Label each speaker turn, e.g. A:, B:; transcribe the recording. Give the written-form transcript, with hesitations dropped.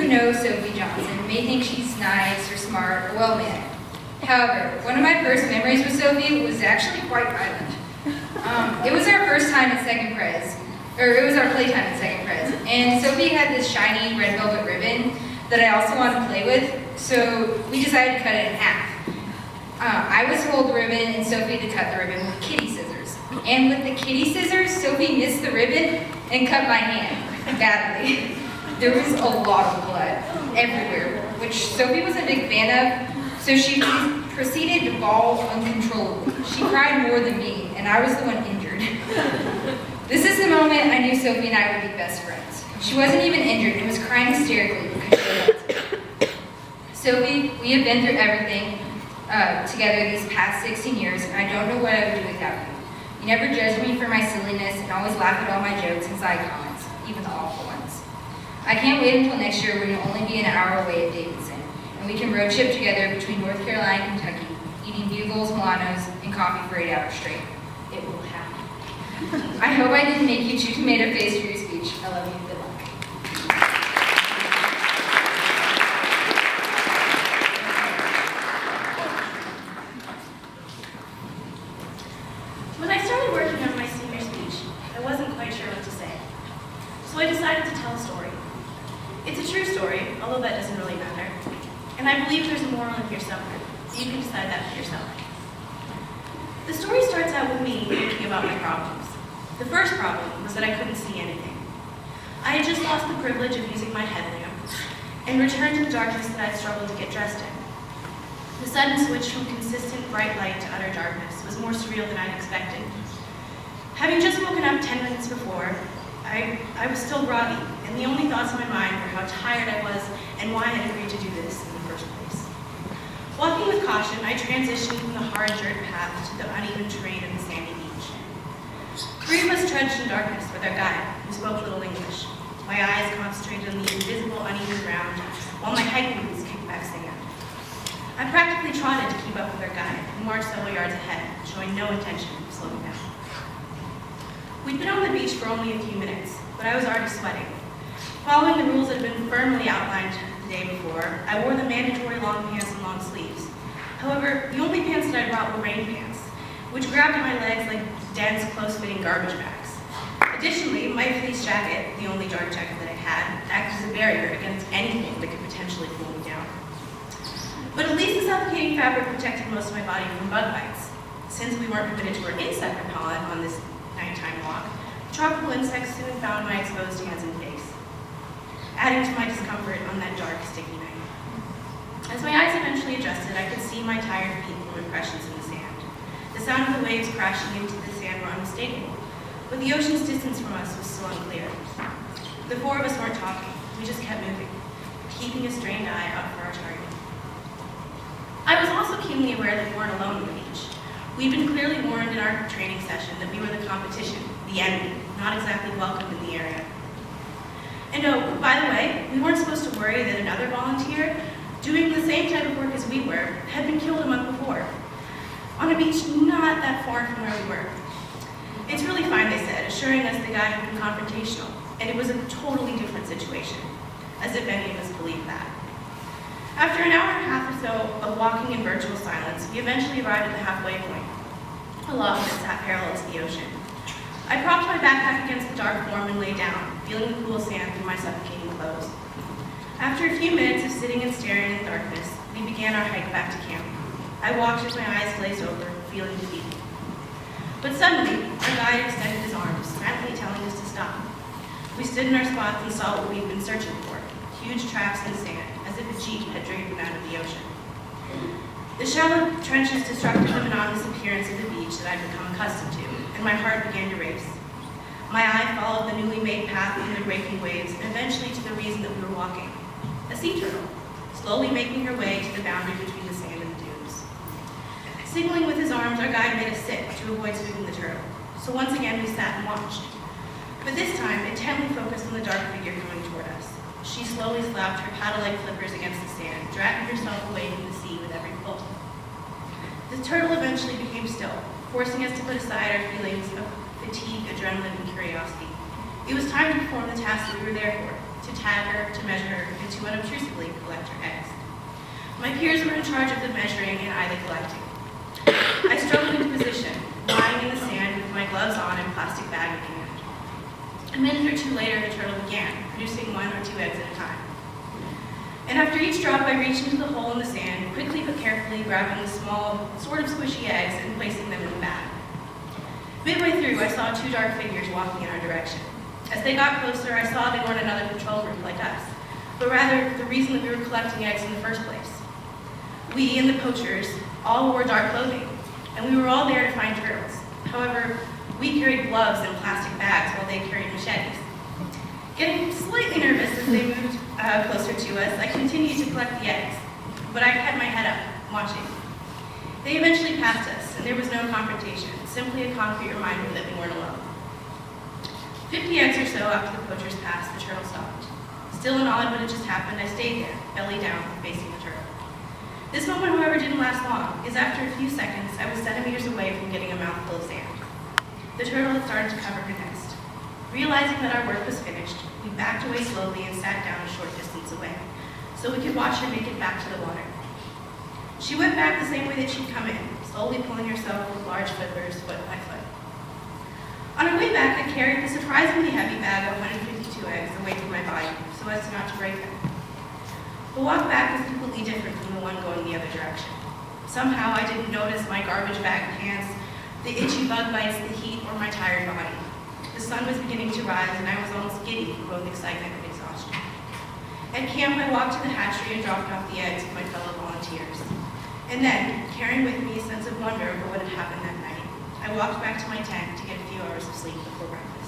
A: know Sophie Johnson may think she's nice or smart or well-mannered. However, one of my first memories with Sophie was actually quite violent. It was our first time at second pres, or it was our playtime at second pres, and Sophie had this shiny red velvet ribbon that I also wanted to play with, so we decided to cut it in half. I was to hold the ribbon and Sophie to cut the ribbon with kitty scissors. And with the kitty scissors, Sophie missed the ribbon and cut my hand badly. There was a lot of blood everywhere, which Sophie wasn't a big fan of, so she proceeded to bawl uncontrollably. She cried more than me, and I was the one injured. This is the moment I knew Sophie and I would be best friends. She wasn't even injured and was crying hysterically because she was. Sophie, we have been through everything together these past 16 years, and I don't know what I would do without you. You never judged me for my silliness and always laughed at all my jokes and side comments, even the awful ones. I can't wait until next year when you'll only be an hour away at Davidson, and we can road trip together between North Carolina and Kentucky, eating bugles, Milanos, and coffee for 8 hours straight. It will happen. I hope I didn't make you chew tomato face for your speech. I love you. Good luck.
B: When I started working on my senior speech, I wasn't quite sure what to say. So I decided to tell a story. It's a true story, although that doesn't really matter. And I believe there's a moral in here somewhere. You can decide that for yourself. The story starts out with me thinking about my problems. The first problem was that I couldn't see anything. I had just lost the privilege of using my headlamp and returned to the darkness that I'd struggled to get dressed in. The sudden switch from consistent bright light to utter darkness was more surreal than I'd expected. Having just woken up 10 minutes before, I was still groggy, and the only thoughts in my mind were how tired I was and why I had agreed to do this in the first place. Walking with caution, I transitioned from the hard dirt path to the uneven terrain of the sandy beach. 3 of us trudged in darkness with our guide, who spoke little English. My eyes concentrated on the invisible, uneven ground, while my hiking boots kicked back sand. I practically trotted to keep up with our guide, who marched several yards ahead, showing no intention of slowing down. We'd been on the beach for only a few minutes, but I was already sweating. Following the rules that had been firmly outlined the day before, I wore the mandatory long pants and long sleeves. However, the only pants that I brought were rain pants, which grabbed at my legs like dense, close-fitting garbage bags. Additionally, my fleece jacket, the only dark jacket that I had, acted as a barrier against anything that could potentially cool me down. But at least the suffocating fabric protected most of my body from bug bites. Since we weren't permitted to wear insect repellent on this nighttime walk, tropical insects soon found my exposed hands and face, adding to my discomfort on that dark, sticky night. As my eyes eventually adjusted, I could see my tired feet from impressions in the sand. The sound of the waves crashing into the sand were unmistakable, but the ocean's distance from us was still unclear. The 4 of us weren't talking, we just kept moving, keeping a strained eye out for our target. I was also keenly aware that we weren't alone on the beach. We'd been clearly warned in our training session that we were the competition, the enemy, not exactly welcome in the area. And oh, by the way, we weren't supposed to worry that another volunteer, doing the same type of work as we were, had been killed a month before, on a beach not that far from where we were. It's really fine, they said, assuring us the guy had been confrontational, and it was a totally different situation, as if any of us believed that. After an hour and a half or so of walking in virtual silence, we eventually arrived at the halfway point, a log that sat parallel to the ocean. I propped my backpack against the dark form and lay down, feeling the cool sand through my suffocating clothes. After a few minutes of sitting and staring in the darkness, we began our hike back to camp. I walked with my eyes glazed over, feeling defeated. But suddenly, our guide extended his arms, silently telling us to stop. We stood in our spots and saw what we'd been searching for, huge tracks in the sand, as if a jeep had dragged them out of the ocean. The shallow trenches disrupted the monotonous appearance of the beach that I'd become accustomed to, and my heart began to race. My eye followed the newly made path through the breaking waves, and eventually to the reason that we were walking. A sea turtle, slowly making her way to the boundary between the sand and the dunes. Signaling with his arms, our guide made us sit to avoid spooking the turtle. So once again, we sat and watched. But this time, intently focused on the dark figure coming toward us. She slowly slapped her paddle-like flippers against the sand, dragging herself away from the sea with every pull. The turtle eventually became still, forcing us to put aside our feelings of fatigue, adrenaline, and curiosity. It was time to perform the task that we were there for, to to tag her, to measure her, and to unobtrusively collect her eggs. My peers were in charge of the measuring and I the collecting. I struggled into position, lying in the sand with my gloves on and plastic bag in hand. A minute or two later, the turtle began, producing 1 or 2 eggs at a time. And after each drop, I reached into the hole in the sand, quickly but carefully grabbing the small, sort of squishy eggs and placing them in the bag. Midway through, I saw 2 dark figures walking in our direction. As they got closer, I saw they weren't another patrol group like us, but rather the reason that we were collecting eggs in the first place. We and the poachers all wore dark clothing, and we were all there to find turtles. However, we carried gloves and plastic bags while they carried machetes. Getting slightly nervous as they moved closer to us, I continued to collect the eggs, but I kept my head up, watching. They eventually passed us, and there was no confrontation, simply a concrete reminder that we weren't alone. 50 eggs or so after the poachers passed, the turtle stopped. Still in awe at what had just happened, I stayed there, belly down, facing the turtle. This moment, however, didn't last long, as after a few seconds, I was centimeters away from getting a mouthful of sand. The turtle had started to cover her nest. Realizing that our work was finished, we backed away slowly and sat down a short distance away, so we could watch her make it back to the water. She went back the same way that she'd come in, slowly pulling herself with large flippers, foot by foot. On our way back, I carried the surprisingly heavy bag of 152 eggs away from my body, so as not to break them. The walk back was completely different from the one going the other direction. Somehow, I didn't notice my garbage bag pants, the itchy bug bites, the heat, or my tired body. The sun was beginning to rise, and I was almost giddy from both excitement and exhaustion. At camp, I walked to the hatchery and dropped off the eggs with my fellow volunteers. And then, carrying with me a sense of wonder over what had happened that night, I walked back to my tent to get a few hours of sleep before breakfast.